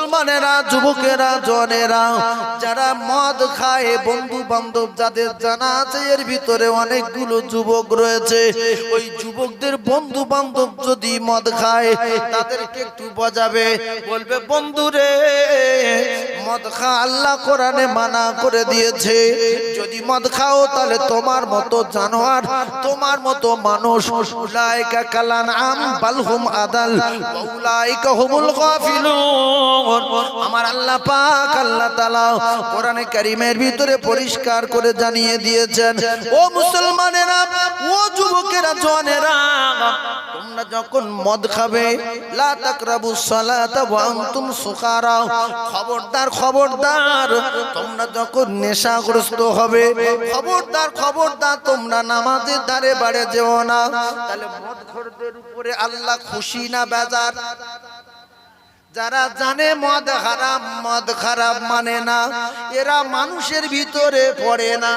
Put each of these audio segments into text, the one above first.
মুসলমানেরা, যুবকেরা, জনেরা, যারা মদ খায়, বন্ধু বান্ধব যাদের জানা আছে এর ভিতরে অনেকগুলো যুবক রয়েছে, ওই যুবকদের বন্ধু বান্ধব যদি মদ খায় তাদেরকে একটু বাজাবে, বলবে বন্ধুরে মদ খা, আল্লাহ কোরআনে মানা করে দিয়েছে, যদি মদ খাও তাহলে তোমার মতো জানোয়ার, তোমার মতো মানুষ, উলাইকা কালানআম বালহুম আদাল উলাইকা হুমুল গাফিলুন। আমার আল্লাহ পাক আল্লাহ তাআলা কোরআনে কারীমের ভিতরে পরিষ্কার করে জানিয়ে দিয়েছেন, ও মুসলমানেরা, ও যুবকেরা, জওয়ানেরা, তোমরা যখন মদ খাবে লা তাকরাবুস সালাতা ওয়া আনতুম সুকারা, খবরদার খবরদার, তোমরা যখন নেশাগ্রস্ত হবে খবরদার খবরদার তোমরা নামাজের ধারে বাড়ে যেও না। তাহলে মদখোরদের উপরে আল্লাহ খুশি না বেজার? যারা জানে মদ হারাম, মদ খারাপ মানে না, এরা মানুষের ভিতরে পড়ে না,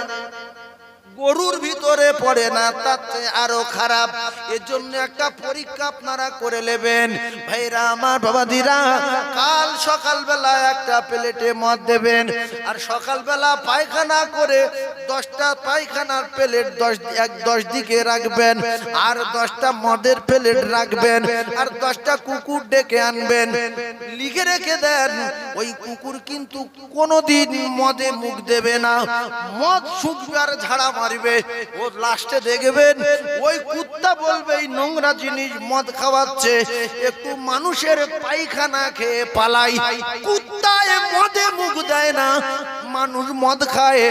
গরুর ভিতরে পড়ে না, তাতে আরো খারাপ। এর জন্য একটা পরীক্ষা আপনারা করে নেবেন ভাইরা আমার, বাবাদিরা, কাল সকালবেলা একটা প্লেটে মদ দেবেন, আর সকালবেলা পায়খানা করে 10টা পায়খানার প্লেট 10 দিকে রাখবেন, আর 10টা মদের প্লেট রাখবেন, আর 10টা কুকুর ডেকে আনবেন, লিখে রেখে দেন। ওই কুকুর কিন্তু কোনোদিন মদে মুখ দেবে না, মদ শুকবে আর ঝাড়া মারবে। ও লাস্টে দেখবেন ওই কুত্তা বলবে এই নোংরা জিনিস মদ খাওয়াচ্ছে, একটু মানুষের পায়খানা খেয়ে পালাই। কুত্তায় মদে মুখ দেয় না, মানুষ মদ খায়।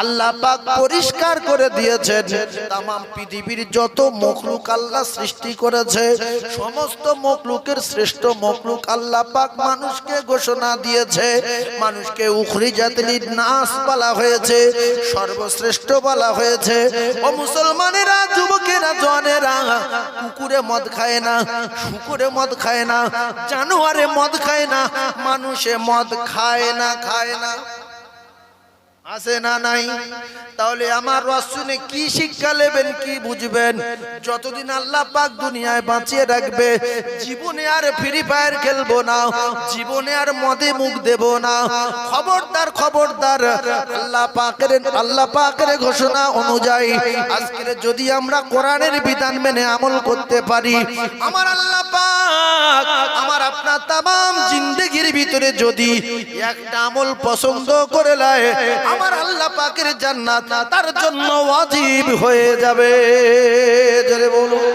আল্লাহ পাক পরিষ্কার করে দিয়েছেন, তাম পৃথিবীর যত মখলুক আল্লাহ সৃষ্টি করেছে, সমস্ত মখলুকের শ্রেষ্ঠ মখলুক আল্লাহ পাক মানুষকে ঘোষণা দিয়েছে, মানুষকে উখরিজাতিল নাস বলা হয়েছে, সর্বশ্রেষ্ঠ বলা হয়েছে। ও মুসলমানেরা, যুবকেরা, জওয়ানেরা, কুকুরে মদ খায় না, শুকুরে মদ খায় না, জানোয়ারে মদ খায় না, মানুষে মদ খায় না, খায় না, আছে না নাই? তাহলে আমার ওয়াজ শুনে কি শিক্ষা নেবেন, কি বুঝবেন? যতদিন আল্লাহ পাক দুনিয়ায় বাঁচিয়ে রাখবে, জীবনে আর ফ্রি ফায়ার খেলবো না, জীবনে আর মদে মুখ দেব না। খবরদার খবরদার, আল্লাহ পাকের ঘোষণা অনুযায়ী আজকে যদি আমরা কোরআনের বিধান মেনে আমল করতে পারি, আমার আল্লাহ পাক আমার আপনার তামাম জিন্দেগির ভিতরে যদি একটা আমল পছন্দ করে নেয়, আমার আল্লাহ পাকের জান্নাত তার জন্য ওয়াজিব হয়ে যাবে। জোরে বলুন,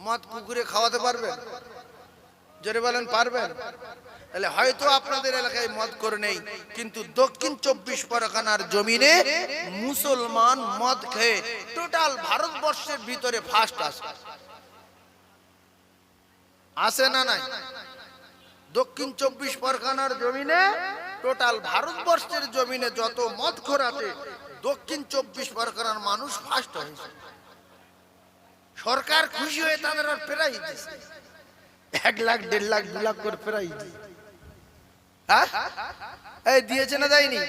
মদ কুকুরে খাওয়াতে পারবেন? জোরে বলেন, পারবেন? তাহলে হয়তো আপনাদের এলাকায় মদ করে নেই, কিন্তু দক্ষিণ 24 পরগনার জমিনে মুসলমান মদ খেয়ে টোটাল ভারতবর্ষের ভিতরে ফার্স্ট আছে না নাই? দক্ষিণ 24 পরগনার জমিনে, টোটাল ভারতবর্ষের জমিনে যত মদখোর আছে, দক্ষিণ 24 পরগনার মানুষ ফার্স্ট হয়েছে। সরকার খুশি হয়ে তাদের আর প্রাইজ দিয়েছে, 1 লাখ 1.5 লাখ 2 লাখ করে প্রাইজ। হ্যাঁ, এই দিয়েছে না দেয়নি?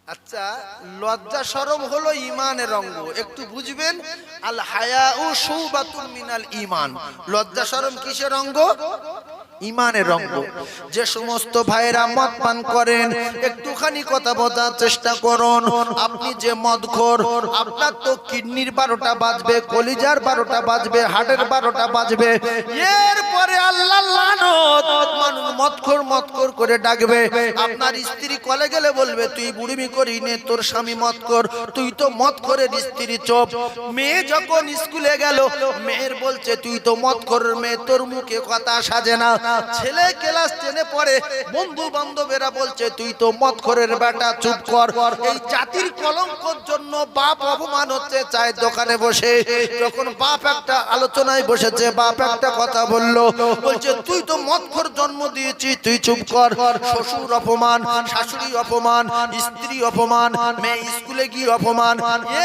আচ্ছা, লজ্জা শরম হলো ঈমানের অঙ্গ, একটু বুঝবেন। আল হায়াউ শুবাতুন মিনাল ঈমান। লজ্জা শরম কিসের অঙ্গ? ঈমানের অঙ্গ। যে সমস্ত ভাইরা মদ পান করেন, একটুখানি কথা বোঝার চেষ্টা করুন। আপনি যে মদখোর, আপনার তো কিডনির 12টা বাজবে, কলিজার 12টা বাজবে, হার্টের 12টা বাজবে। এরপরে আল্লাহ লানত, মানুষ মদখোর মদখোর করে ডাকবে। আপনার স্ত্রী কলে গেলে বলবে তুই বুড়িমি করি নে, তোর স্বামী মদখোর, তুই তো মদখোরের স্ত্রী চোপ। মেয়ে যখন স্কুলে গেল, মেয়ের বলছে তুই তো মদখোরের মেয়ে, তোর মুখে কথা সাজে না। ছেলে ক্লাস 10-এ পড়ে, বন্ধু বান্ধবেরা বলছে তুই তো মদখোরের বেটা, চুপ কর। এই জাতির কলঙ্কর জন্য বাপ অপমান হচ্ছে, চায় দোকানে বসে। যখন বাপ একটা আলোচনায় বসেছে, বাপ একটা কথা বললো, বলছে তুই তো মদখোর জন্ম দিয়েছিস, তুই চুপ কর। শ্বশুর অপমান, শাশুড়ি অপমান, স্ত্রী অপমান, মেয়ে স্কুলে গিয়ে অপমান।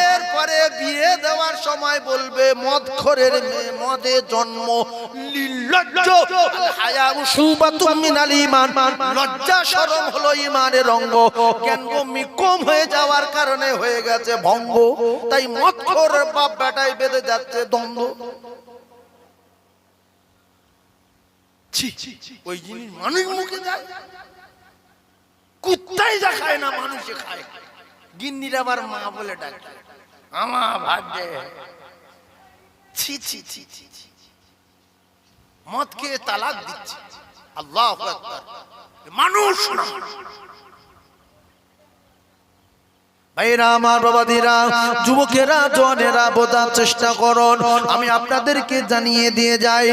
এরপরে বিয়ে দেওয়ার সময় বলবে মদখোরের মেয়ে, মদে জন্ম। নির্লজ্জ। হায়াউ শুবাতুম মিনাল ঈমান। লজ্জা শরম হলো ঈমানের অঙ্গ। জ্ঞানগম্যি কম হয়ে যাওয়ার কারণে হয়ে গেছে ভঙ্গ। তাই মদখোর বাপ বেটায় বেঁধে যাচ্ছে দ্বন্দ্ব। ছি, ওই জিনিস মানুষ মুখে যায়, কুত্তাই যা খায় না মানুষে খায়। গিন্নির আবার মা বলে ডাকে, আমার ভাগ্যে। ছি ছি ছি ছি ছি, মদ খেয়ে তালাক দিচ্ছে। আল্লাহু আকবার, মানুষ না। ভাইরা আমার, বাবাদিরা, যুবকেরা, জওয়ানেরা, বোঝার চেষ্টা করুন। আমি আপনাদেরকে জানিয়ে দিয়ে যাই,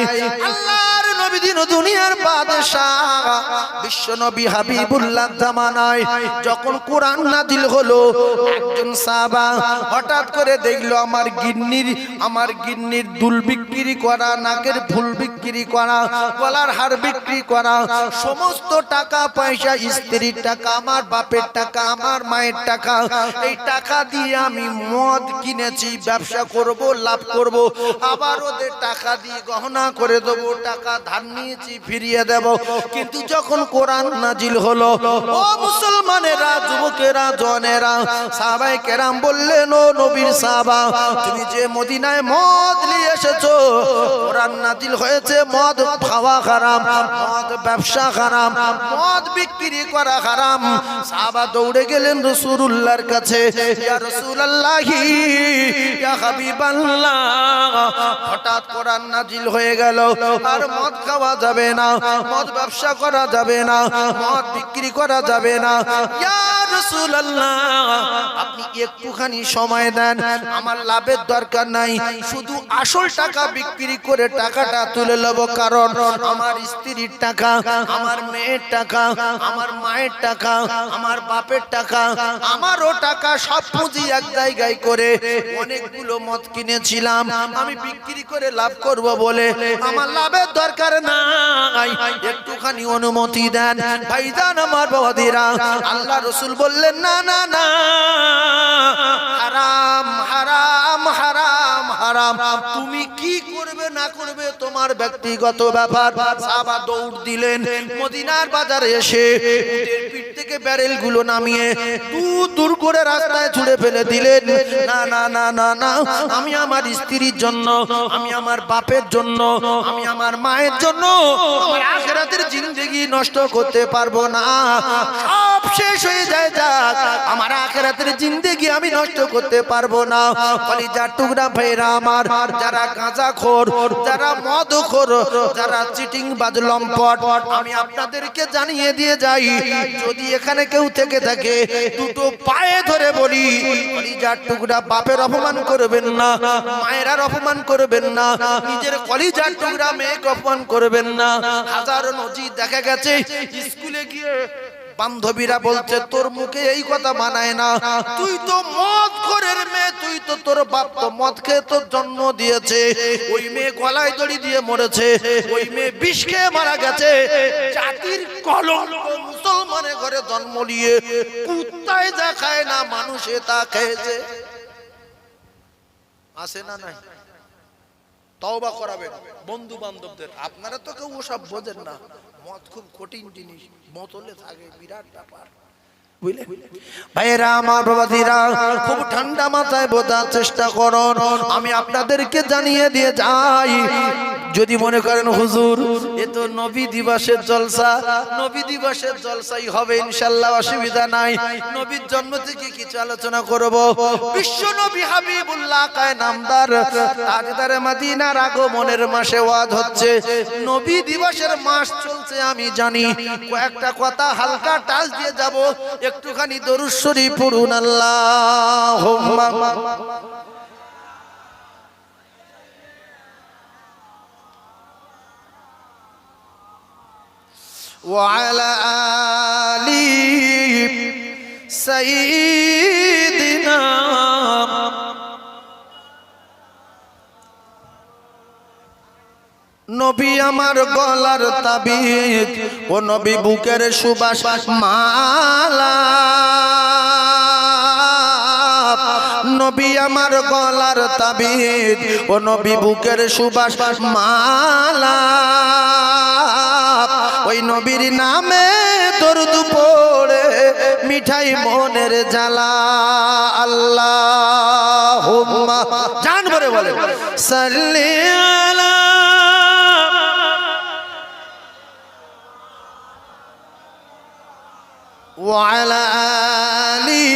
আল্লাহর নবী দিন দুনিয়ার বাদশাহ বিশ্ব নবী হাবিবুল্লাহ জামানায় যখন কোরআন নাজিল হলো, একজন সাহাবা হঠাৎ করে দেখলো আমার গিন্নির দুল বিক্রি করা, নাকের ফুল বিক্রি করা, গলার হার বিক্রি করা, সমস্ত টাকা পয়সা, স্ত্রীর টাকা, আমার বাপের টাকা, আমার মায়ের টাকা, এই টাকা দিয়ে আমি মদ কিনেছি, ব্যবসা করব, লাভ করব, আবার ওদের টাকা দিয়ে গহনা করে দেবো, টাকা ধার নিয়েছি ফিরিয়ে দেব। কিন্তু যখন কোরআন নাজিল হলো, ও মুসলমানেরা, যুবকেরা, জওয়ানেরা, সাহাবায়ে কেরাম বললেন, ও নবীর সাহাবা, তুমি যে মদিনায় মদ নিয়ে এসেছো, কোরআন নাজিল হয়েছে মদ খাওয়া হারাম, মদ ব্যবসা হারাম, মদ বিক্রি করা হারাম। সাহাবা দৌড়ে গেলেন রাসূলুল্লাহর কাছে, ইয়া রাসূলুল্লাহি, ইয়া হাবিবাল্লাহ, হঠাৎ কোরআন নাজিল হয়ে গেল, আর মদ খাওয়া যাবে না, মদ ব্যবসা করা যাবে না, মদ বিক্রি করা যাবে না। ইয়া রাসূলুল্লাহ, আপনি একটুখানি সময় দেন, আমার লাভের দরকার নাই, শুধু আসল টাকা বিক্রি করে টাকাটা তুলে নেব, কারণ আমার স্ত্রীর টাকা, আমার মেয়ের টাকা, আমার মায়ের টাকা, আমার বাপের টাকা, আমারও টাকা, সব পুঁজি এক জায়গায় করে অনেকগুলো মদ কিনেছিলাম, আমি বিক্রি করে লাভ করব বলে আমার লাভের দরকার নাই, একটুখানি অনুমতি দেন। ভাইজান আমার, বাবাদিরা, আল্লাহ রাসূল বললেন, না না না, হারাম হারাম হারাম হারাম, তুমি কি করবে না করবে তোমার ব্যক্তিগত ব্যাপার। সাহাবা দৌড় দিলেন, মদিনার বাজারে এসে উটের পিঠ থেকে ব্যারেল গুলো নামিয়ে দূর করে রাস্তায় ছুঁড়ে ফেলে দিলেন। না না না না না, আমি আমার স্ত্রীর জন্য, আমি আমার বাপের জন্য, আমি আমার মায়ের জন্য আমার আখিরাতের জিন্দেগি নষ্ট করতে পারবো না। সব শেষ হয়ে যায়, যাক, আমার আখিরাতের জিন্দেগি আমি নষ্ট করতে পারবো না। কলিজার টুকরা ভাইরা আমার, যারা গাঁজাখোর, যারা মদখোর, যারা চিটিং বাজ লম্পট, আমি আপনাদেরকে জানিয়ে দিয়ে যাই, যদি এখানে কেউ থেকে থাকে, দুটো পায়ে ধরে বলি, কলিজার টুকরা, বাপের অপমান করবেন না, মায়ের অপমান করবেন না, নিজের কলিজার টুকরা মেয়েকে অপমান করবেন না। হাজারো নজির দেখা গেছে, স্কুলে গিয়ে বান্ধবীরা বলছে, তোর মুখে এই কথা মানায় না, তুই তো মদ খোরের মেয়ে, তুই তো, তোর বাপ তো মদ খেয়ে তোর জন্ম দিয়েছে, ওই মেয়ে গলায় দড়ি দিয়ে মরেছে, ওই মেয়ে বিষ খেয়ে মারা গেছে, জাতির কলঙ্ক, মুসলমানের ঘরে জন্ম নিয়ে কুত্তায় যা খায় না মানুষে তা খেয়েছে। আসে না নাই? তওবা করাবেন বন্ধু বান্ধবদের। আপনারা তো কেউ ওসব বোঝেন না, মদ খুব কঠিন জিনিস, বোতলে থাকে, বিরাট ব্যাপার, বুঝলেন ভাইরা আমার, বাবাদিরা, খুব ঠান্ডা মাথায় বোঝার চেষ্টা করুন। আমি আপনাদেরকে জানিয়ে দিয়ে যাই, যদি মনে করেন হুজুর এ তো নবী দিবসের জলসা, নবী দিবসের জলসাই হবে ইনশাআল্লাহ, অসুবিধা নাই, নবীর জন্ম থেকে কিছু আলোচনা করব। বিশ্ব নবী হাবিবুল্লাহ কায় নামদার তাজদারে মদিনার আগমনের মাসে ওয়াজ হচ্ছে, নবী দিবসের মাস চলছে, আমি জানি, কয়েকটা কথা হালকা টাচ দিয়ে যাব, একটুখানি দরুদ শরীফ পড়ুন। আল্লাহুম্মা وعلى آل سيدنا নবী আমার গলার তাবিজ, ও নবী বুকের সুবাস মালা, নবী আমার গলার তাবিজ, ও নবী বুকের সুবাস মালা, ওই নবীর নামে দরুদ পড়ে মিঠাই মনের জ্বালা। আল্লাহুম্মা, জান ভরে বলে, সাল্লি আলা وعلى آله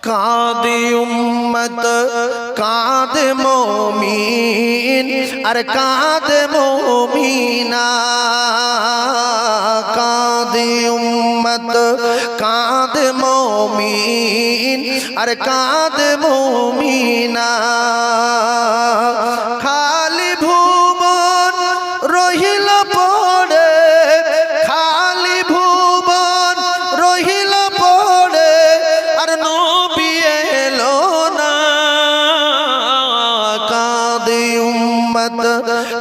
কাঁদে উম্মত কাঁদে মুমিন আর কাঁদে মুমিনা কাঁদে উম্মত কাঁদে মুমিন আর কাঁদে মুমিনা খালি ভুবন রহিল পড়ে খালি ভুবন রহিল পড়ে আর নবী এলো না কাঁদে উম্মত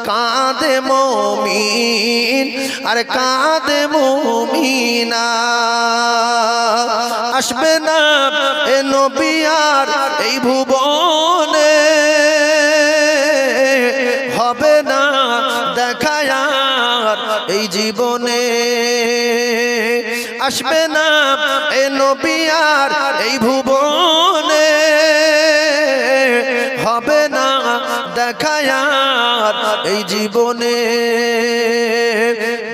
কাঁদে মুমিন আর কাঁদে মুমিনা আসবে না এ নবী আর এই ভুবনে হবে না দেখা আর এই জীবনে আসবে না এ নবী আর এই ভুবনে হবে না দেখা আর এই জীবনে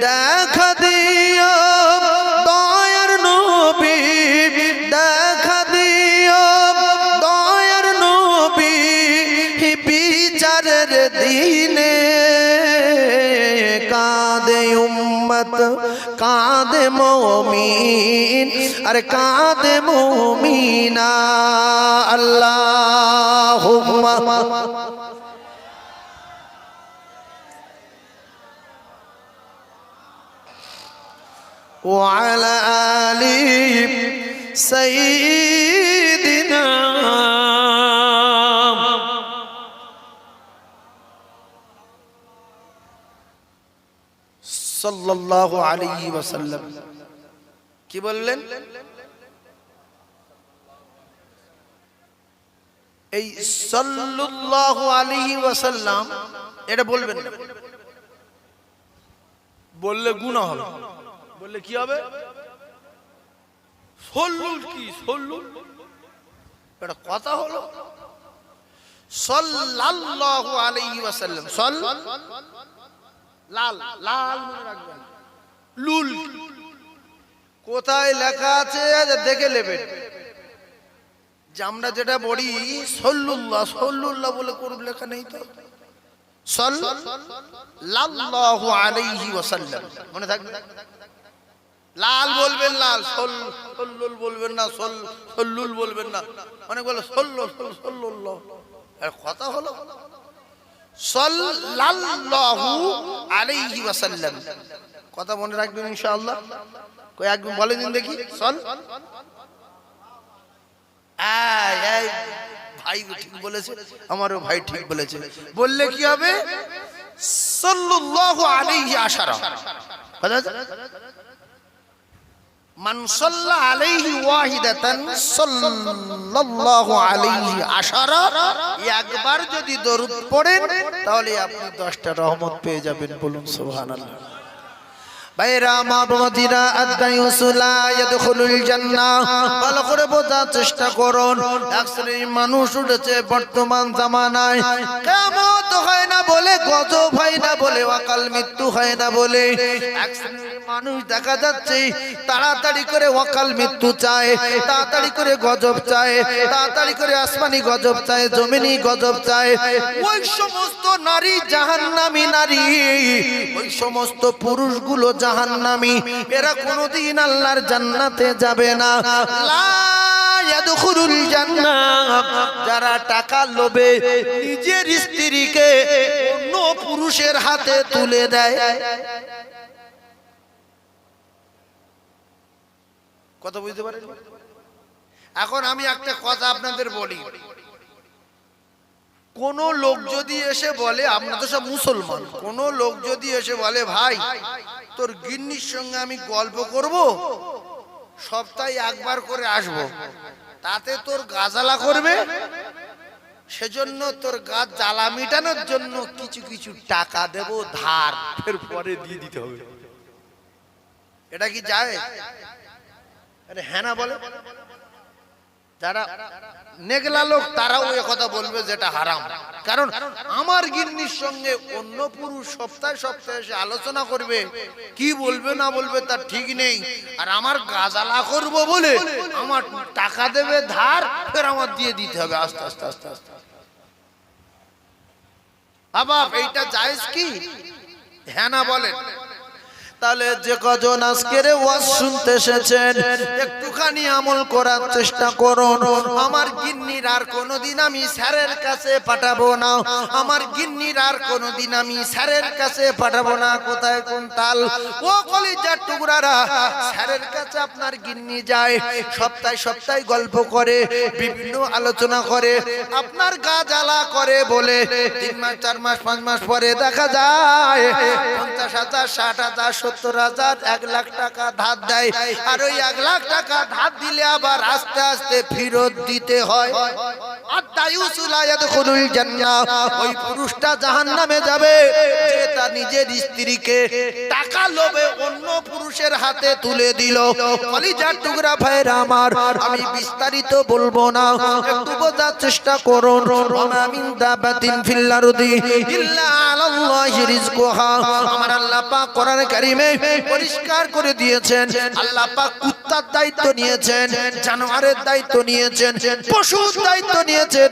দেখা দিও দয়ার নবী দেখা দিও দয়ার নবী বিচারের দিনে কাঁদে উম্মত কাঁদে মুমিন আর কাঁদে মুমিনা আল্লাহুম্মা وعلى آل سيدنا সাল্লাল্লাহু আলাইহি ওয়াসাল্লাম কি বললেন এই সাল্লাল্লাহু আলাইহি ওয়াসাল্লাম এটা বলবেন না বললে গুনাহ হবে বললে কি হবে সল্লুল কি সল্লুল এটা কথা হলো সাল্লাল্লাহু আলাইহি ওয়াসাল্লাম লাল লাল মনে রাখবেন লুল কোথায় লেখা আছে দেখে নেবেন যে আমরা যেটা বলি সল্লুল্লাহ সল্লুল্লাহ বলে কোন লেখা নেই তো সাল্লাল্লাহু আলাইহি ওয়াসাল্লাম মনে থাকবে লাল বলবেন লাল সল্লুল বলবেন না সল্লুল বলবেন না অনেক বলে সল্লুল্লাহ এর কথা হলো সাল্লাল্লাহু আলাইহি ওয়াসাল্লাম কথা মনে রাখবেন ইনশাআল্লাহ কই একদম বলে দিন দেখি এই ভাই ঠিক বলেছে আমারও ভাই ঠিক বলেছে বললে কি হবে সাল্লাল্লাহু আলাইহি আশারা কথা মান সাল্লা আলাইহি ওয়াহিদাতান সাল্লাল্লাহু আলাইহি আশারা একবার যদি দরুদ পড়েন তাহলে আপনি 10টা রহমত পেয়ে যাবেন বলুন সুবহানাল্লাহ বাইরা মা বাবাদিরা আদায়ুসুলা ইয়াদখুলুল জান্নাহ ভালো করে বোঝার চেষ্টা করুন এক শ্রেণীর মানুষ উঠেছে বর্তমান জামানায় কিয়ামত হয় না বলে গজব হয় না বলে অকাল মৃত্যু হয় না বলে এক শ্রেণীর মানুষ দেখা যাচ্ছে তাড়াতাড়ি করে অকাল মৃত্যু চায় তাড়াতাড়ি করে গজব চায় তাড়াতাড়ি করে আসমানি গজব চায় জমিনি গজব চায় ওই সমস্ত নারী জাহান্নামী নারী ওই সমস্ত পুরুষগুলো জাহান্নামী এরা কোনোদিন আল্লাহর জান্নাতে যাবে না লা ইয়াদখুলুল জান্নাহ যারা টাকা লোভে নিজের স্ত্রীকে অন্য পুরুষের হাতে তুলে দেয় কথা বুঝতে পারেন এখন আমি একটা কথা আপনাদের বলি কোন লোক যদি এসে বলে আমরা তো সব মুসলমান কোন লোক যদি এসে বলে ভাই তোর গিন্নির সঙ্গে আমি গল্প করব সপ্তাহে একবার করে আসব তাতে তোর গাজালা করবে সেজন্য তোর গাছ জ্বালা মিটানোর জন্য কিছু কিছু টাকা দেব ধার ফের পরে দিয়ে দিতে হবে এটা কি যায় আরে হ্যাঁ না বলে যারা নেগলা লোক তারাও এ কথা বলবে যেটা হারাম কারণ আমার গিন্নির সঙ্গে অন্য পুরুষ সপ্তাহে সপ্তাহে এসে আলোচনা করবে, কি বলবে না বলবে তার ঠিক নেই। আর আমার গাজালা করব বলে আমার টাকা দেবে ধার, ফের আমার দিয়ে দিতে হবে আস্তে আস্তে আস্তে আস্তে। বাবা এইটা জায়েজ কি? হ্যাঁ না বলেন? তাহলে যে কজন আজকের ওয়াজ শুনতে এসেছেন একটুখানি আমল করার চেষ্টা করুন। আমার গিন্নির আর কোনোদিন আমি স্যারের কাছে পাঠাবো না, আমার গিন্নির আর কোনোদিন আমি স্যারের কাছে পাঠাবো না। কোথায় কোন তাল ও কলিজার টুকরারা, স্যারের কাছে আপনার গিন্নি যায়, সপ্তাহে সপ্তাহে গল্প করে, বিভিন্ন আলোচনা করে, আপনার গা জ্বালা করে বলে 3 মাস 4 মাস 5 মাস পরে দেখা যায় 50,000 60,000 70,000 1 লাখ টাকা ধার দেয়। আর ওই 1 লাখ টাকা ধার দিলে আবার আস্তে আস্তে ফেরত দিতে হয়। ওই পুরুষটা জাহান্নামে যাবে যে তার নিজের স্ত্রীকে টাকা লোভে অন্য পুরুষের হাতে তুলে দিল। কলিজার টুকরা ভাইরা আমার, আমি বিস্তারিত বলবো না, একটু বোঝার চেষ্টা করুন। ওয়া মিন দাবাতিন ফিল আরদি ইল্লা আলাল্লাহি রিজকুহা। আমার আল্লাহ পাক কোরআনে কারীমে পরিষ্কার করে দিয়েছেন। আল্লাহ পাক কুত্তার দায়িত্ব নিয়েছেন, জানোয়ারের দায়িত্ব নিয়েছেন, পশুর দায়িত্ব নিয়েছেন,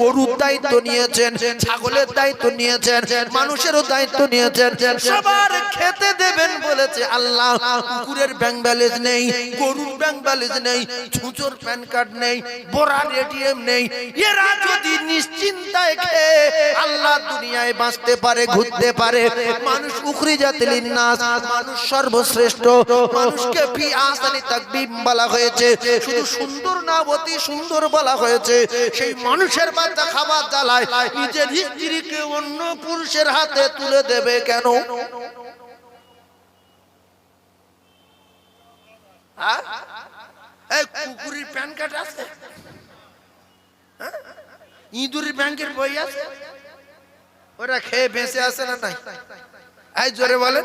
গরুর দায়িত্ব নিয়েছেন, ছাগলের দায়িত্ব নিয়েছেন, মানুষেরও দায়িত্ব নিয়েছেন। সবার খেতে দেবেন বলেছে আল্লাহ। কুকুরের ব্যাংক ব্যালেন্স নেই, গরুর ব্যাংক ব্যালেন্স নেই, ছুঁচোর প্যান কার্ড নেই, বোরার এটিএম নেই, এরা যদি নিশ্চিন্তায় খেয়ে আল্লাহ দুনিয়ায় বাঁচতে পারে, ঘুরতে পারে। মানুষ উখরিজাতিল নাস, মানুষ সর্বশ্রেষ্ঠ। মানুষকে ফি আহসানি তাকবীম বলা হয়েছে, শুধু সুন্দর না অতি সুন্দর বলা হয়েছে। সেই মানুষের বাচ্চা খাবার জ্বালায় নিজের স্ত্রীকে অন্য পুরুষের হাতে তুলে দেবে কেন? এই কুকুরের প্যান কার্ড আছে, ইঁদুরের ব্যাংকের বই আছে, ওরা খেয়ে বেঁচে আছে না নাই? এই জোরে বলে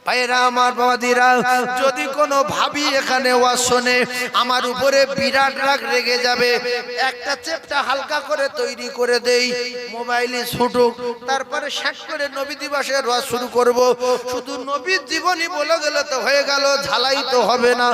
ভাইরা আমার, বাবাদিরা, যদি কোনো ভাবি এখানে ওয়াজ শোনে আমার উপরে বিরাট রাগ রেগে যাবে। একটা চেপটা হালকা করে তৈরি করে দেই, মোবাইলে ছুটুক, তারপরে শেষ করে নবী দিবসের ওয়াজ শুরু করব। শুধু নবীর জীবনী বলে গেলে তো হয়ে গেল, ঝালাই তো হবে না।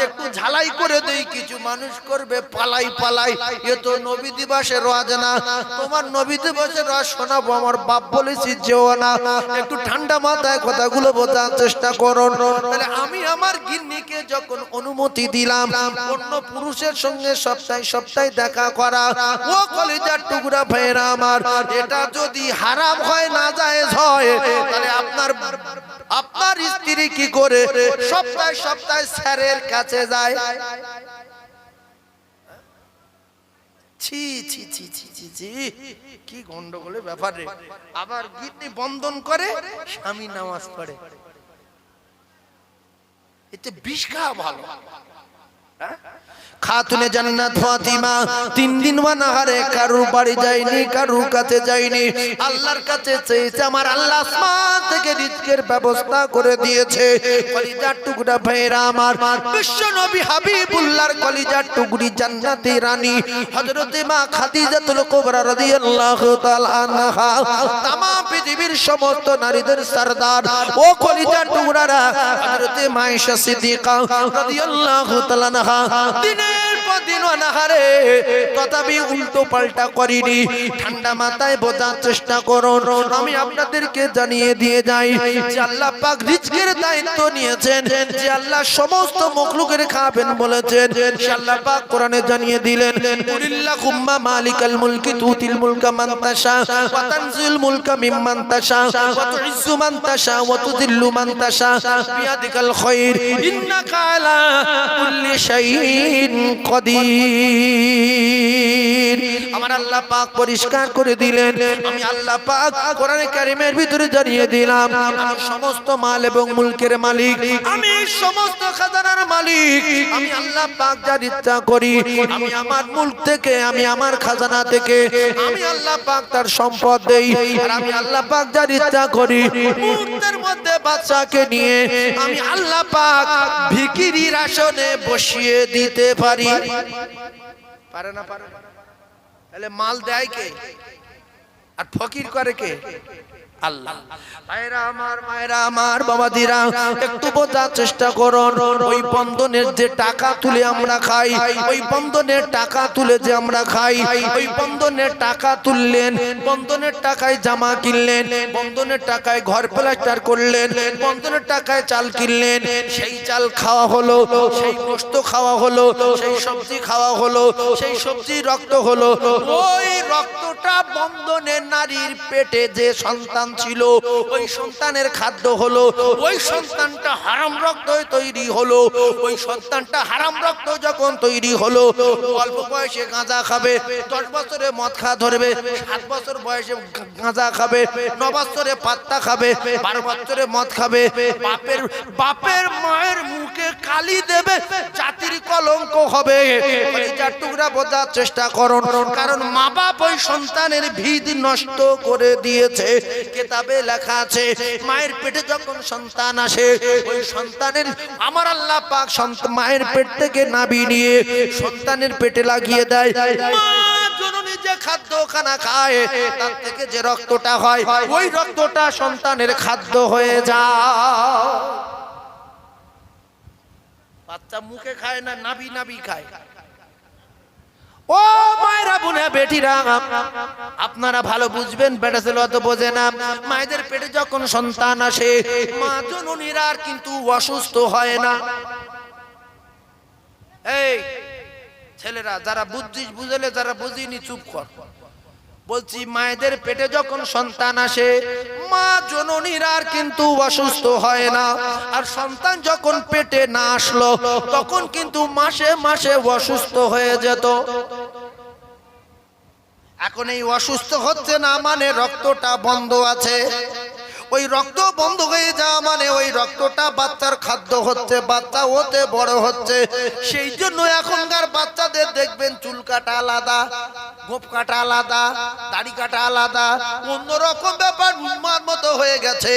একটু ঝালাই করে দেই, কিছু মানুষ করবে পালাই পালাই, এ তো নবী দিবসের ওয়াজ না। তোমার নবী দিবসের ওয়াজ শোনাবো, আমার বাপ বলেছি যেও না। একটু ঠান্ডা মাথায় কথাগুলো বোঝার চেষ্টা করুন। তাহলে আমি আমার গিন্নিকে যখন অনুমতি দিলাম অন্য পুরুষের সঙ্গে সপ্তাহে সপ্তাহে দেখা করা, ও কলিজার টুকরা ভাইরা আমার, এটা যদি হারাম হয়, না জায়েজ হয়, তাহলে আপনার স্ত্রী কি করে সপ্তাহে সপ্তাহে স্যারের কাছে যায়? ছি ছি ছি ছি ছি ছি, কি গন্ডগোলের ব্যাপার রে। আবার গিন্নি বন্ধন করে, স্বামী নামাজ পড়ে, এতে বিষ খাওয়া ভালো। খাতুনে জান্নাত ফাতিমা 3 দিন ওয়ানাহারে কারুর বাড়ি যায়নি, কারুর কাছে যায়নি, আল্লাহর কাছে চেয়েছে। আমার আল্লাহ আসমান থেকে রিজকের ব্যবস্থা করে দিয়েছে। কলিজার টুকরা ভাইরা আমার, বিশ্ব নবী হাবিবুল্লাহর কলিজার টুকরি জান্নাতি রানী হযরতে মা খাদিজাতুল কুবরা রাদিয়াল্লাহু তাআলা আনহা, তাম পৃথিবীর সমস্ত নারীদের সরদার, ও কলিজার টুকরারা হযরতে মা আয়েশা সিদ্দিকা রাদিয়াল্লাহু তাআলা আনহা দিনের পর দিন অনাহারে, তথাপি উল্টো পাল্টা করিনি। ঠান্ডা মাথায় বোঝার চেষ্টা করুন। আমি আপনাদেরকে জানিয়ে দিয়ে যাই যে আল্লাহ পাক রিজকের দায়িত্ব নিয়েছেন, যে আল্লাহ সমস্ত মখলুকের খাবেন বলেছেন, সে আল্লাহ পাক কোরআনে জানিয়ে দিলেন, কুলিল্লাহুম্মা মালিকাল মুলকি তুতিল মুলকা মান তাশা ওয়া তানজিল মুলকা মিম্মান তাশা ওয়া তুইজ্জু মান তাশা ওয়া তুযিল্লু মান তাশা বিয়াদিকাল খায়র ইন্নাকা আলা কুল্লি শাইইন কদির। আমার আল্লাহ পাক পরিষ্কার করে দিলেন, আমি আল্লাহ পাক কোরআনে কারীমের ভিতরে জানিয়ে দিলাম, আমি সমস্ত মাল এবং মুলকের মালিক, আমি সমস্ত খাজানার মালিক। আমি আল্লাহ পাক যার ইচ্ছা করি, আমি আমার মুলক থেকে, আমি আমার খাজানা থেকে আমি আল্লাহ পাক তার সম্পদ দেই। আর আমি আল্লাহ পাক যার ইচ্ছা করি মুহূর্তের মধ্যে বাদশাকে নিয়ে আমি আল্লাহ পাক ভিখিরির আসনে বসিয়ে দিতে পারি। পারে না পারে? তাহলে মাল দেয় কে? আর ফকির করে কে? আল্লাহ। ভাইরা আমার, মায়েরা আমার, বাবাদিরা, একটু বোঝার চেষ্টা করুন। ওই বন্ধনের যে টাকা তুলে আমরা খাই, ওই বন্ধনের টাকা তুলে যে আমরা খাই, ওই বন্ধনের টাকা তুললেন, বন্ধনের টাকায় জামা কিনলেন, বন্ধনের টাকায় ঘর প্লাস্টার করলেন, বন্ধনের টাকায় চাল কিনলেন, সেই চাল খাওয়া হলো, সেই গোশত খাওয়া হলো, সেই সবজি খাওয়া হলো, সেই সবজি রক্ত হলো। ওই রক্তটা বন্ধনের নারীর পেটে যে সন্তান ছিল, ওই সন্তানের খাদ্য হলো, ওই সন্তানটা হারাম রক্ত তৈরি হলো। ওই সন্তানটা হারাম রক্ত যখন তৈরি হলো, অল্প বয়সে গাঁজা খাবে, 10 বছরে মদ খাওয়া ধরবে, 7 বছর বয়সে গাঁজা খাবে, 9 বছরে পাত্তা খাবে, 12 বছরে মদ খাবে। বাপের মায়ের মুখে কালি দেবে, জাতির কলঙ্ক হবে। যার টুকরা বোঝার চেষ্টা করুন, কারণ মা বাপ ওই সন্তানের ভিত নষ্ট করে দিয়েছে। কিতাবে লেখা আছে, মায়ের পেটে যখন সন্তান আসে, ওই সন্তানের আমার আল্লাহ পাক মায়ের পেট থেকে নাভি নিয়ে সন্তানের পেটে লাগিয়ে দেয়। মা জননী যে খাদ্য খানা খায়, তার থেকে যে রক্তটা হয়, ওই রক্তটা সন্তানের খাদ্য হয়ে যায়। বাচ্চা মুখে খায় না, নাভি নাভি খায়। ও মায়েরা, বোনেরা, বেটিরা, আপনারা ভালো বুঝবেন, বেটা ছেলে অত বোঝে না। মায়েদের পেটে যখন সন্তান আসে, মা জননীরা কিন্তু অসুস্থ হয় না। এই ছেলেরা, যারা বুঝছিস বুঝলে, যারা বুঝিনি চুপ কর। বলছি, মায়েদের পেটে যখন সন্তান আসে, মা জননীরা কিন্তু অসুস্থ হয় না। আর সন্তান যখন পেটে না আসলো, তখন কিন্তু মাসে মাসে অসুস্থ হয়ে যেত। এখন এই অসুস্থ হচ্ছে না মানে রক্তটা বন্ধ আছে। ওই রক্ত বন্ধ হয়ে যাওয়া মানে ওই রক্তটা বাচ্চার খাদ্য হচ্ছে, বাচ্চা ওতে বড় হচ্ছে। সেই জন্য এখনকার বাচ্চাদের দেখবেন চুল কাটা আলাদা, গোপ কাটা আলাদা, দাড়ি কাটা আলাদা, অন্যরকম ব্যাপার উন্মাদ মতো হয়ে গেছে।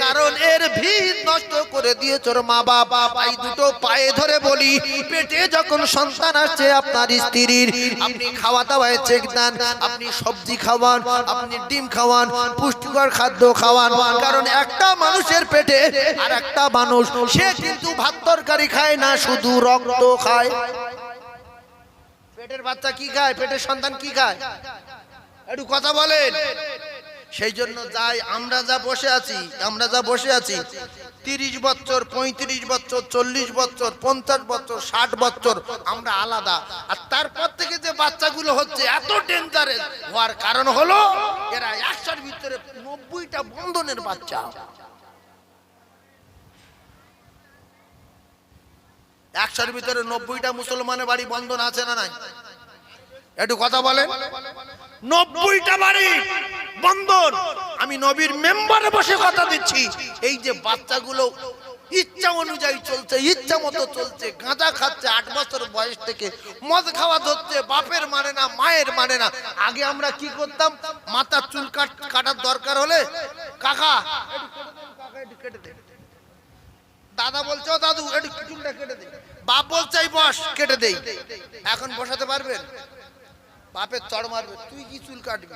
কারণ এর ভিত নষ্ট করে দিয়েছে ওর মা বাবা। এই দুটো পায়ে ধরে বলি, পেটে যখন সন্তান আসছে আপনার স্ত্রীর, আপনি খাওয়া দাওয়ায় চেক দেন, আপনি সবজি খাওয়ান, আপনি ডিম খাওয়ান, পুষ্টিকর খাদ্য খাওয়ান। কারণ একটা মানুষের পেটে আর একটা মানুষ, সে কিন্তু ভাত তরকারি খায় না, শুধু রক্ত খায়। পেটের বাচ্চা কি খায়? পেটের সন্তান কি খায়? একটু কথা বলেন। সেই জন্য যাই আমরা যা বসে আছি, 30 বছর, 35 বছর, 40 বছর, 50 বছর, 60 বছর আমরা আলাদা। আর তারপর থেকে যে বাচ্চাগুলো হচ্ছে এত ডেঞ্জারাস হওয়ার কারণ হলো এরা 100-র ভিতরে 90টা বন্ধনের বাচ্চা। 100-র ভিতরে 90টা মুসলমানের বাড়ি বন্ধন আছে না নাই? একটু কথা বলেন। 90টা বাড়ি বন্ধন। আমি নবীর মেম্বারে বসে কথা দিচ্ছি। এই যে বাচ্চাগুলো ইচ্ছা অনুযায়ী চলছে, ইচ্ছা মতো চলছে, গাঁজা খাচ্ছে, 8 বছর বয়স থেকে মদ খাওয়া ধরছে, বাপের মানে না, মায়ের মানে না। আগে আমরা কি করতাম? মাথার চুল কাটার দরকার হলে, কাকা একটু কেটে দে, দাদা বলছে ও দাদু একটু চুলটা কেটে দে, বাপ বলছে এই বস কেটে দেই। এখন বসাতে পারবেন? বাপের চড় মারবে, তুই কি চুল কাটবি?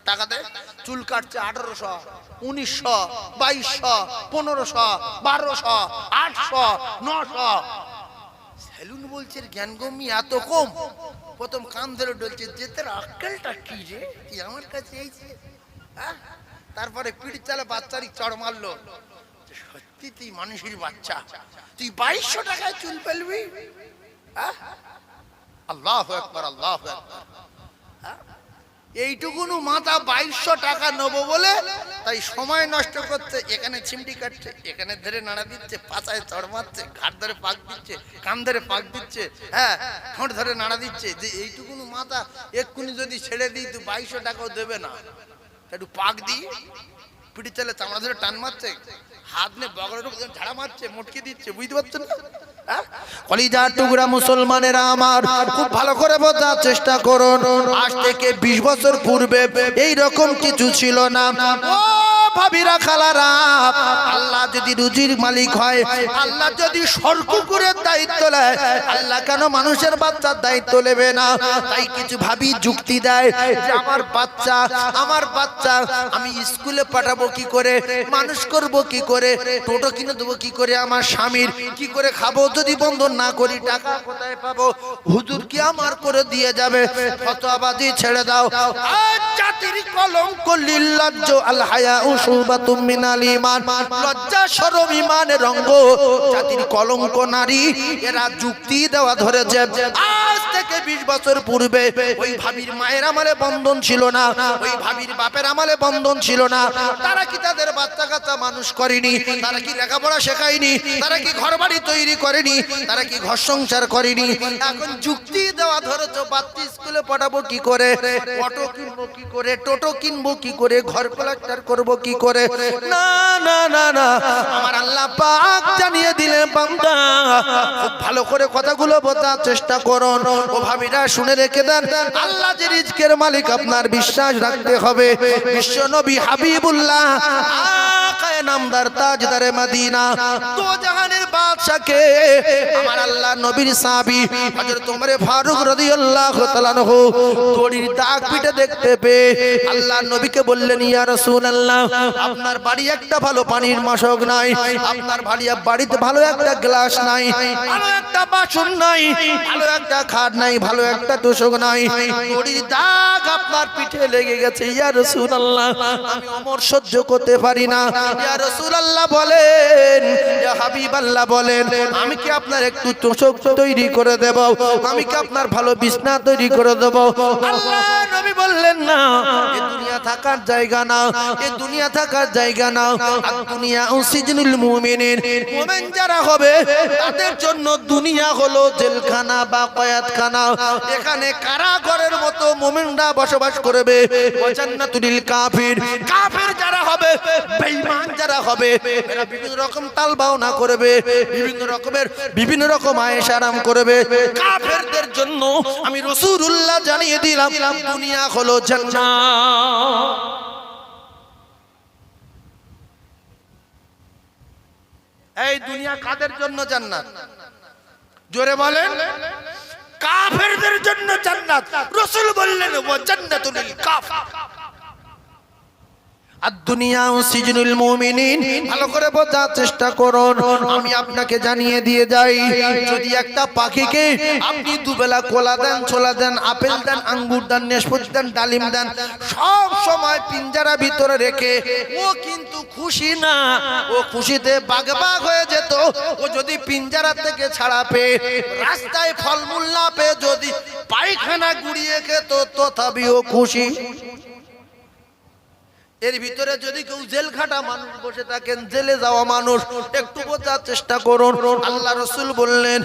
টাকা দে। চুল কাটছে 1800, 1900, 2200, 1500, 1200, 800, 900। সেলুন বলছে জ্ঞান গম্মি এত কম। প্রথম কান ধরে ডলছে, যে তোর আক্কেলটা কি রে, তুই আমার কাছে এইছে? তারপরে পিঠ চালে বাচ্চারই চড় মারলো, সত্যি তুই মানুষের বাচ্চা, তুই 2200 টাকায় চুল ফেলবি? আল্লাহু আকবার, আল্লাহু আকবার। এইটুকুন মাথা 2200 টাকা নেবো বলে তাই সময় নষ্ট করছে। এখানে চিমটি কাটছে, এখানে ধরে নাড়া দিচ্ছে, পাছায় চড় মারছে, ঘাট ধরে পাক দিচ্ছে, কান ধরে পাক দিচ্ছে, হ্যাঁ ঠোঁট ধরে নাড়া দিচ্ছে। যে এইটুকুন মাথা এক্ষুনি যদি ছেড়ে দিই তো 2200 টাকাও দেবে না। একটু পাক দিই, পিঠে চালে চামড়া ধরে টান মারছে, হাত নিয়ে বগলের উপর ঝাড়া মারছে, মুটকি দিচ্ছে, বুঝতে পারছেন না? কলিজার টুকরা মুসলমানেরা আমার, খুব ভালো করে বোঝার চেষ্টা করুন। আজ থেকে 20 বছর পূর্বে এই রকম কিছু ছিল না। ও ভাবিরা খালারা, আল্লাহ যদি রুজির মালিক হয়, আল্লাহ যদি সরকুকুরের দায়িত্ব নেয়, আল্লাহ কেন মানুষের বাচ্চার দায়িত্ব নেবে না? তাই কিছু ভাবি যুক্তি দেয় যে আমার বাচ্চা আমি স্কুলে পাঠাবো কি করে, মানুষ করব কি করে, টোটো কিনে দেবো কি করে, আমার স্বামীর কি করে খাবো, যদি বন্ধন না করি টাকা কোথায় পাবো, হুজুর কি আমার করে দিয়ে যাবে, ফতোয়াবাজি ছেড়ে দাও। আজ জাতির কলঙ্ক লিল্লাজ্জ আল হায়া উশুবাতুম মিনাল ঈমান, লজ্জা শরম ঈমানের অঙ্গ। জাতির কলঙ্ক নারী, এরা যুক্তি দেওয়া ধরেছে। আজ থেকে 20 বছর পূর্বে ওই ভাবির মায়ের আমলে বন্ধন ছিল না, ওই ভাবির বাপের আমলে বন্ধন ছিল না। তারা কি তাদের বাচ্চা কাচ্চা মানুষ করেনি? তারা কি লেখাপড়া শেখায়নি? তারা কি ঘরবাড়ি তৈরি করেনি? তারা কি ঘর সংসার করেনি? এখন যুক্তি দেওয়া ধরেছো বাচ্চা স্কুলে পাঠাবো কি করে, অটো কিনবো কি করে, টোটো কিনবো কি করে, ঘর প্লাস্টার করবো কি করে। না না না না, আমার আল্লাহ পাক জানিয়ে দিলেন বান্দা, খুব ভালো করে কথাগুলো বোঝার চেষ্টা করুন। ও ভাবিরা শুনে রেখে দেন, আল্লাহ যে রিজকের মালিক আপনার বিশ্বাস রাখতে হবে। বিশ্ব নবী হাবিবুল্লাহ আকায়ে নামদার তাজদারে মদিনা, তো জাহানের বাদশাকে আমার আল্লাহ নবীর সাহাবী হযরত ওমর ফারুক রাদিয়াল্লাহু তাআলা আনহু দড়ির দাগ পিঠে দেখতে পেয়ে আল্লাহ নবীকে বললেন, ইয়া রাসূলুল্লাহ, আপনার বাড়ি একটা ভালো পানির মশক নাই, আপনার বাড়িতে ভালো একটা গ্লাস নাই, ভালো একটা বাসন নাই, ভালো একটা খাট নাই, ভালো একটা তোষক নাই, দড়ির দাগ আপনার পিঠে লেগে গেছে। ইয়া রাসূলুল্লাহ, আমি ওমর সহ্য করতে পারি না। ইয়া রাসূলুল্লাহ বলেন, ইয়া হাবিবাল্লাহ বলেন, আমি কি আপনার একটু তোষক তৈরি করে দেব, আমি কি আপনার ভালো বিছনা তৈরি করে দেব? আল্লাহ নবী বললেন, না, এই দুনিয়া থাকার জায়গা না, এই দুনিয়া থাকার জায়গা না। আর দুনিয়া সিজনুল মুমিনিন, মুমিন যারা হবে তাদের জন্য দুনিয়া হলো জেলখানা বা কয়াতখানা। এখানে কারাগারের মতো মুমিনরা বসবাস করবে। ওয়া জান্নাতুল কাফির, কাফির যারা হবে, বেঈমান যারা হবে, এরা বিভিন্ন রকম তালবাওনা করবে, বিভিন্ন রকম আয়েশ আরাম করবে। কাফেরদের জন্য আমি রাসূলুল্লাহ জানিয়ে দিলাম দুনিয়া হলো জান্নাত। এই দুনিয়া কাদের জন্য জান্নাত? জোরে বলেন। কাফেরদের জন্য জান্নাত। রাসূল বললেন, ওয়া জান্নাতুল কাফির। আর দুনিয়া সিজনুল মুমিনিন, ভালো করে বোঝার চেষ্টা করুন। আমি আপনাকে জানিয়ে দিয়ে যাই, যদি একটা পাখিকে আপনি দুবেলা কলা দেন, ছোলা দেন, আপেল দেন, আঙ্গুর দেন, নাশপাতি দেন, ডালিম দেন, সব সময় পিঞ্জারা ভিতরে রেখে, ও কিন্তু খুশি না, ও খুশিতে বাগবাগ হয়ে যেত। ও যদি পিঞ্জারা থেকে ছাড়া পেয়ে, রাস্তায় ফলমূল না পেয়ে যদি পায়খানা গুড়িয়ে খেত, তথাপিও খুশি। এর ভিতরে যদি কেউ জেল খাটা মানুষ বসে থাকেন, জেলে যাওয়া মানুষ, একটু বোঝার চেষ্টা করুন। আল্লাহ রাসূল বললেন,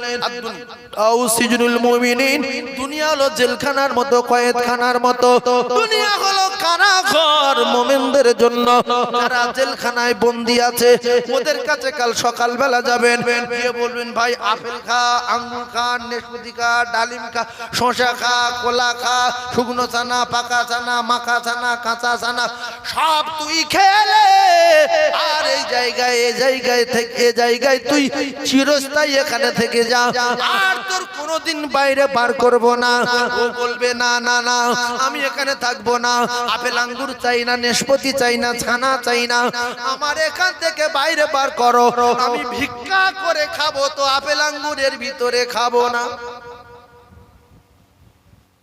আউ সিজনুল মুমিনিন, দুনিয়া হলো জেলখানার মতো, কয়েদখানার মতো। দুনিয়া হলো কারাগার মুমিনদের জন্য। যারা জেলখানায় বন্দী আছে, ওদের কাছে কাল সকালবেলা যাবেন, গিয়ে বলবেন, ভাই আপেল খা, আঙ্গুর খা, নাশপাতি খা, ডালিম খা, শসা খা, কলা খা, শুকনো ছানা, পাকা ছানা, মাখা ছানা, কাঁচা ছানা, সব তুই খেলে। আর এই জায়গায় তুই চিরস্থায়ী এখানে থেকে যা, আর তোর কোনোদিন বাইরে বার করব না। ও বলবে, না না না, আমি এখানে থাকবো না, আপেল আঙ্গুর চাই না, নাশপাতি চাই না, ছানা চাই না, আমার এখান থেকে বাইরে বার করো। আমি ভিক্ষা করে খাবো, তো আপেল আঙ্গুরের ভিতরে খাবো না।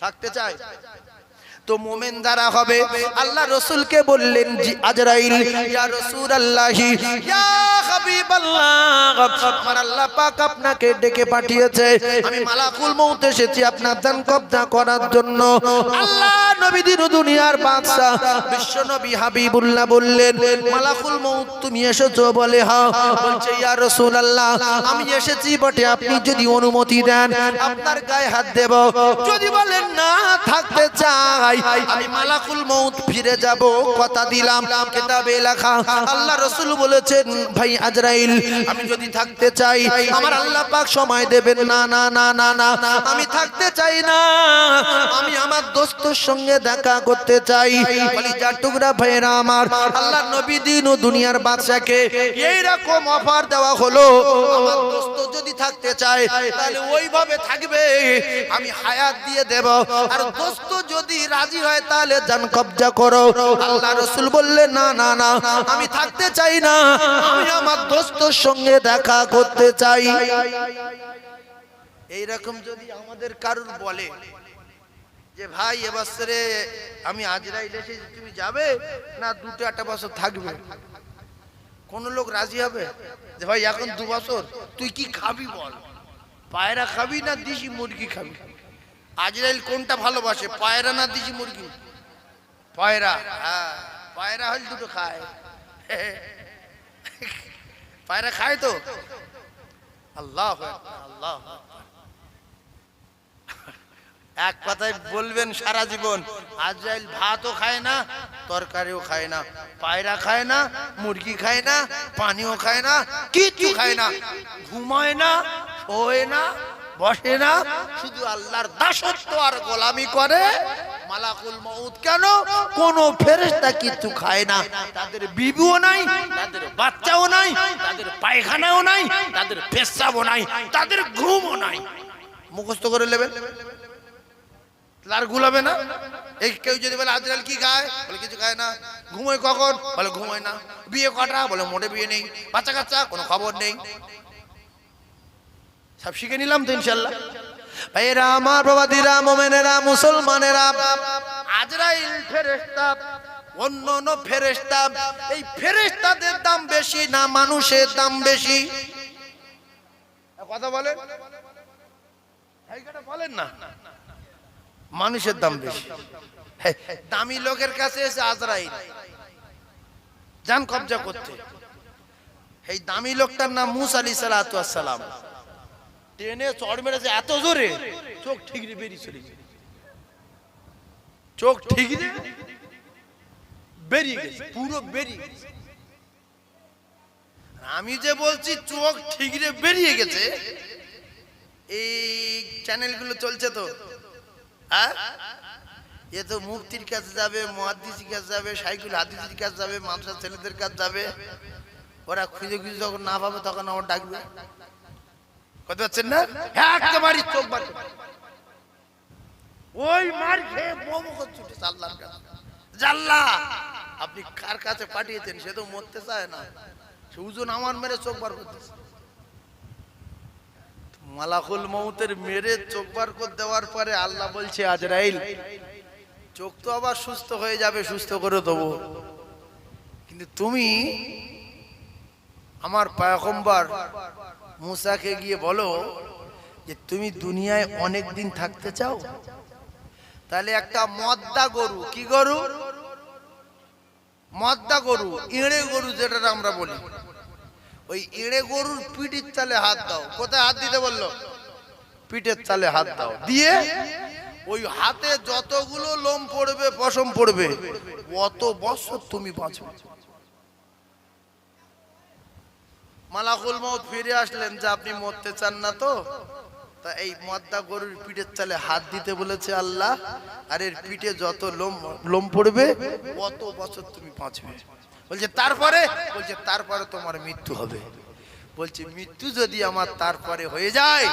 থাকতে চাই তো মুমিন যারা হবে, আল্লাহ রাসূলকে বললেন, জি আজরাইল, ইয়া রাসূলুল্লাহ, ইয়া হাবিবাল্লাহ, আমার আল্লাহ পাক আপনাকে ডেকে পাঠিয়েছে। আমি মালাকুল মউত এসেছি আপনার জান কবজা করার জন্য। আল্লাহ নবী দিন দুনিয়ার বাদশা বিশ্ব নবী হাবিবুল্লাহ বললেন, মালাকুল মউত তুমি এসেছো? বলে হ্যাঁ। বলছে, ইয়া রাসূলুল্লাহ, আমি এসেছি বটে, আপনি যদি অনুমতি দেন আপনার গায়ে হাত দেব। যদি বলেন না, থাকতে চাই, আমি মালাকুল মউত ফিরে যাব, কথা দিলাম, কিতাবে লেখা। আল্লাহ রাসূল বলেছেন, ভাই আজরাইল, আমি যদি থাকতে চাই, আমার আল্লাহ পাক সময় দেবেন না। না না না না, আমি থাকতে চাই না, আমি আমার দোস্তর সঙ্গে দেখা করতে চাই। কলিজার টুকরা ভাইরা আমার, আল্লাহর নবী দিন ও দুনিয়ার বাদশাকে এইরকম অফার দেওয়া হলো, আমার দোস্ত যদি থাকতে চায় তাহলে ওইভাবে থাকবে, আমি হায়াত দিয়ে দেব। আর দোস্ত যদি রাজি হয় তাহলে জান কবজা করো। আল্লাহ রাসূল বললেন না না না, আমি থাকতে চাই না, আমি আমার দোস্তর সঙ্গে দেখা করতে চাই। এইরকম যদি আমাদের কারুর বলে যে ভাই এবছরে আমি আজরাইল এসেছি, তুমি যাবে না 2-1 বছর থাকবে, কোন লোক রাজি হবে? যে ভাই এখন 2 বছর তুই কি খাবি বল, পায়রা খাবি না দেশি মুরগি খাবি? আজরাইল কোনটা ভালোবাসে, পায়রা না দেশি মুরগি? পায়রা। হ্যাঁ, পায়রা হল দুটো খায়, পায়রা খায় তো। আল্লাহ আল্লাহ, এক কথায় বলবেন সারা জীবন, আজরাইল ভাতও খায় না, তরকারিও খায় না, পায়রা খায় না, মুরগি খায় না, পানিও খায় না, কিচ্ছু খায় না, ঘুমায় না, শোয় না, বসে না, শুধু আল্লাহর দাসত্ব আর গোলামি করে। মালাকুল মউত কেন? কোন ফেরেশতা কিচ্ছু খায় না, তাদের বিবিও নাই, তাদের বাচ্চাও নাই, তাদের পায়খানাও নাই, তাদের পেশাবও নাই, তাদের ঘুমও নাই। মুখস্থ করে নেবেন, আর গুলাবে না। এই কেউ যদি বলে আজরাইল কি খায়, বলে কিছু খায় না। ঘুমোয় কখন, বলে ঘুমোয় না। বিয়ে কটা, বলে মোটে বিয়ে নেই। বাচ্চা কাচ্চা, কোনো খবর নেই। সব শিখে নিলাম তো ইনশাআল্লাহ। ভাইরা আমার, বাবাদিরা, মুমিনেরা, মুসলমানেরা, আজরাইল ফেরেশতা, অন্য ফেরেশতা, এই ফেরেশতাদের দাম বেশি না মানুষের দাম বেশি? কথা বলেন, এই কথা বলেন না। মানুষের দাম বেশি। দামি লোকের কাছে এসে আজরাইল জান কবজা করতে। এই দামি লোকটার নাম মুসা আলাইহিস সালাতু ওয়াস সালাম। ট্রেনে চড় মেরেছে এত জোরে, চোখ ঠিকরে বেরিয়ে চলে গেছে। চোখ ঠিকরে বেরিয়ে গেছে, পুরো বেরিয়ে গেছে। আমি যে বলছি চোখ ঠিকরে বেরিয়ে গেছে, এই চ্যানেলগুলো চলছে তো, হ্যাঁ, এ তো মুফতির কাছে যাবে, মুহাদ্দিসের কাছে যাবে, শাইখুল হাদিসের কাছে যাবে, মাদ্রাসা ছেলেদের কাছে যাবে। ওরা খুঁজে খুঁজে যখন না পাবে তখন আমার ডাকবে। কথা হচ্ছেন না? একেবারে চোখ বার ওই মার খেয়ে মোমো করছে আল্লাহর কাছে। জাল্লা, আপনি কার কাছে পাঠিয়েছেন? সে তো মরতে চায় না, সে ওজন আমার মেরে চোখ বার করতেছে। মালাকুল মউতের মেরে চোখ বার করে দেওয়ার পরে আল্লাহ বলছে আজরাইল চোখ তো আবার সুস্থ হয়ে যাবে, সুস্থ করে দেবো, কিন্তু তুমি আমার পয়গম্বর মুসাকে গিয়ে বলো যে তুমি দুনিয়ায় অনেক দিন থাকতে চাও, তাহলে একটা মদ্দা গরু, কি গরু? মদ্দা গরু, ইঁড়ে গরু যেটা আমরা বলি, ওই ইঁড়ে গরুর পিঠের চালে হাত দাও। কোথায় হাত দিতে বললো? পিঠের চালে হাত দাও, দিয়ে ওই হাতে যতগুলো লোম পড়বে, পশম পড়বে, অত বছর তুমি বাঁচবে। মালাকুল মউত ফিরে আসলেন যে আপনি মরতে চান না তো? তা এই মদ্দা গরুর পিঠের চালে হাত দিতে বলেছে আল্লাহ, আর এর পিঠে যত লোম পড়বে অত বছর তুমি বাঁচবে। বলছে তারপরে? বলছে তারপরে তোমার মৃত্যু হবে। বলছে মৃত্যু যদি আমার তারপরে হয়ে যায়,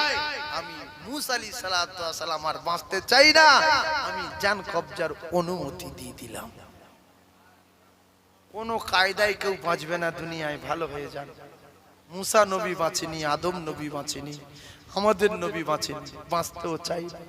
আমি মুসা আলাইহিস সালাতু ওয়াস সালাম আর বাঁচতে চাই না, আমি জান কবজার অনুমতি দিয়ে দিলাম। কোন কায়দায় কেউ বাঁচবে না দুনিয়ায়, ভালো হয়ে যান। মুসা নবী বাঁচেনি, আদম নবী বাঁচেনি, আমাদের নবী বাঁচেনি, বাঁচতেও চাই না।